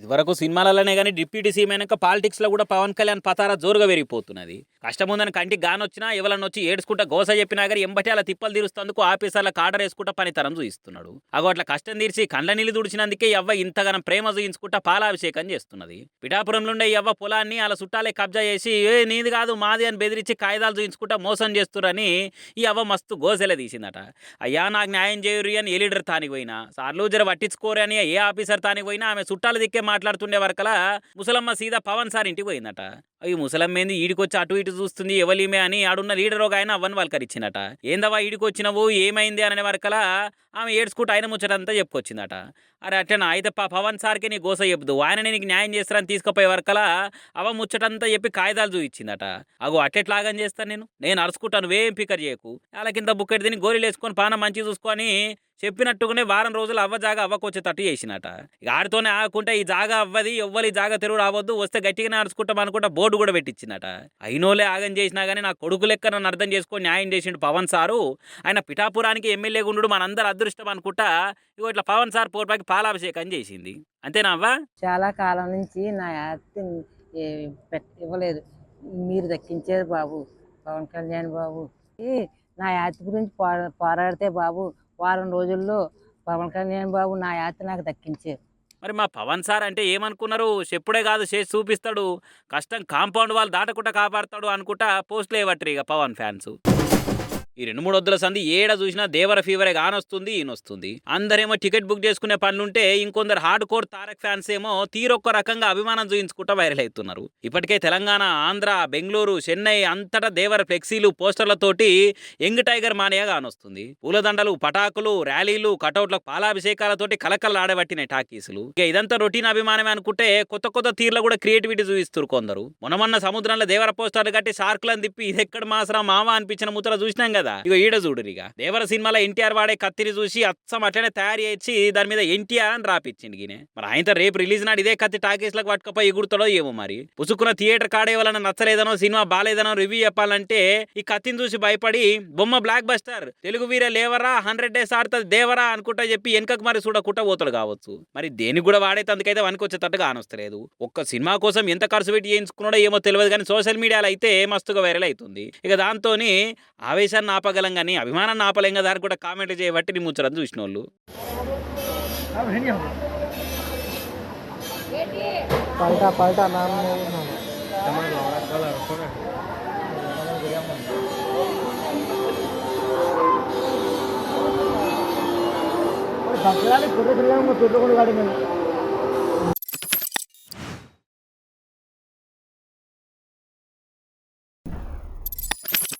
ఇదివరకు సినిమాలలోనే కానీ deputy CM అయినాక పాలిటిక్స్లో కూడా పవన్ కళ్యాణ్ పతారా జోరుగా పెరిగిపోతున్నది. కష్టం ఉందని కంటికి గానొచ్చినా ఎవరన్నా వచ్చి ఏడ్చుకుంటా గోస చెప్పినా కానీ ఎంబటి అలా తిప్పలు తీరుస్తందుకు ఆఫీసర్లకు ఆర్డర్ వేసుకుంటా పనితరం చూయిస్తున్నాడు. అగో అట్లా కష్టం తీర్చి కండ్ల నీళ్ళు తుడిచినందుకే ఎవ్వ ఇంతగానం ప్రేమ చూయించుకుంటా పాలాభిషేకం చేస్తున్నది. పిఠాపురంలో ఉండే ఎవ్వ పొలాన్ని అలా చుట్టాలే కబ్జా చేసి ఏ నీది కాదు మాది అని బెదిరించి కాయిదాలు చూయించుకుంటా మోసం చేస్తురని ఈ అవ్వ మస్తు గోసెల తీసిందట. అయ్యా నాకు న్యాయం చేయురి అని ఏ లీడర్ తానికి పోయినా సార్లు జర పట్టించుకోరు అని ఏ ఆఫీసర్ తానికి పోయినా ఆమె చుట్టాల దిక్కే మాట్లాడుతుండే వరకలా ముసలమ్మ సీదా పవన్ సార్ ఇంటికి పోయిందట. అవి ముసలమ్మేంది ఈడికొచ్చి అటు ఇటు చూస్తుంది ఎవలిమే అని ఆడున్న లీడర్ ఒక ఆయన అవ్వని వాళ్ళకరిచ్చిందట. ఏందవా ఈడికి వచ్చినవు ఏమైంది అనే వరకలా ఆమె ఏడ్చుకుంటూ ఆయన ముచ్చటంతా చెప్పుకొచ్చిందట. అరే అట్లనా అయితే పవన్ సార్కి నీ గోస చెప్పుదు ఆయననే నీకు న్యాయం చేస్తారని తీసుకుపోయే వరకలా అవ ముచ్చటంతా చెప్పి కాగితాలు చూయించిందట. అగో అట్టెట్లాగని చేస్తాను నేను అరుచుకుంటాను నువ్వేం పికర్ చేయకు అలా కింద బుక్కెట్ తిని గోరీలు వేసుకొని పానం మంచిగా చూసుకొని చెప్పినట్టుగానే వారం రోజులు అవ్వ జాగా అవ్వకొచ్చేటట్టు చేసినట. ఇక ఆడితోనే ఆకుంటే ఈ జాగా అవ్వది ఎవ్వరి జాగా తెరువు రావద్దు వస్తే గట్టిగానే అరుచుకుంటాం అనుకుంటా బోర్డు కూడా పెట్టించినట. అయినోలే ఆగం చేసినా కానీ నా కొడుకు లెక్క నన్ను అర్థం చేసుకొని న్యాయం చేసిండు పవన్ సారు. ఆయన పిఠాపురానికి ఎమ్మెల్యే గుండు మనందరూ అదృష్టం అనుకుంటా ఇగో ఇట్లా పవన్ సార్ పోర్పాకి పాలాభిషేకం చేసింది. అంతేనా అవ్వ? చాలా కాలం నుంచి నా యాత్ర ఇవ్వలేదు, మీరు దక్కించేది బాబు పవన్ కళ్యాణ్ బాబు. నా యాత్ర గురించి పోరాడితే బాబు వారం రోజుల్లో పవన్ కళ్యాణ్ బాబు నా యాత్ర నాకు దక్కించారు. మరి మా పవన్ సార్ అంటే ఏమనుకున్నారు? చెప్పుడే కాదు చేసి చూపిస్తాడు, కష్టం కాంపౌండ్ వాళ్ళు దాటకుండా కాపాడతాడు అనుకుంటా పోస్టులు వేయబట్టరు ఇక పవన్ ఫ్యాన్స్. ఈ 2-3 వద్దుల సంది ఏడ చూసినా దేవర ఫీవరే కానొస్తుంది ఈయనొస్తుంది. అందరేమో టికెట్ బుక్ చేసుకునే పనులుంటే ఇంకొందరు హార్డ్ కోర్ తారక్ ఫ్యాన్స్ ఏమో తీరొక్క రకంగా అభిమానం చూయించుకుంటా వైరల్ అవుతున్నారు. ఇప్పటికే తెలంగాణ, ఆంధ్ర, బెంగళూరు, చెన్నై అంతటా దేవర ఫ్లెక్సీలు పోస్టర్లతోటి యంగ్ టైగర్ మానియా కానొస్తుంది. పూలదండలు, పటాకులు, ర్యాలీలు, కటౌట్లకు పాలాభిషేకాలతోటి కలకలు ఆడబట్టినాయి టాకీసులు. ఇక ఇదంతా రొటీన్ అభిమానమే అనుకుంటే కొత్త కొత్త తీర్ల కూడా క్రియేటివిటీ చూపిస్తారు కొందరు. మొన్న సముద్రంలో దేవర పోస్టర్లు కట్టి షార్కులను తిప్పి ఇదెక్కడ మాసరా మావా అనిపించిన ముత్తర చూసినాం కదా. ఇక ఈడ చూడురిగా దేవర సినిమాలో ఎన్టీఆర్ వాడే కత్తిని చూసి అచ్చం అట్లనే తయారు చేసి దాని మీద ఎన్టీఆర్ అని రాపిచ్చింది గినే. మరి ఆయనతో రేపు రిలీజ్ నాడు ఇదే కత్తి టాకీస్లకు పట్టుకపోయి ఎగురుతాడో ఏమో మరి. పుసుకున్న థియేటర్ కాడే వలన నచ్చలేదనో సినిమా బాలేదనో రివ్యూ చెప్పాలంటే ఈ కత్తిని చూసి భయపడి బొమ్మ బ్లాక్ బస్టర్ తెలుగు వీరే లేవరా 100 days ఆడుతుంది దేవరా అనుకుంటా చెప్పి వెనకకు మరి చూడకుండా పోతాడు కావచ్చు. మరి దేనికి కూడా వాడేతందుకైతే వనికొచ్చేటట్టుగా ఆనొస్తలేదు. ఒక్క సినిమా కోసం ఎంత ఖర్చు పెట్టి చేయించుకున్నాడో ఏమో తెలియదు కానీ సోషల్ మీడియాలో అయితే మస్తుగా వైరల్ అవుతుంది. ఇక దాంతో ఆవేశాన్ని ఆపగలం కానీ అభిమానాన్ని ఆపలేం కదా అని కూడా కామెంట్ చేయబట్టి నీ ముచ్చరని చూసిన వాళ్ళు. పల్టా పల్టా కుర్ర తిరిగా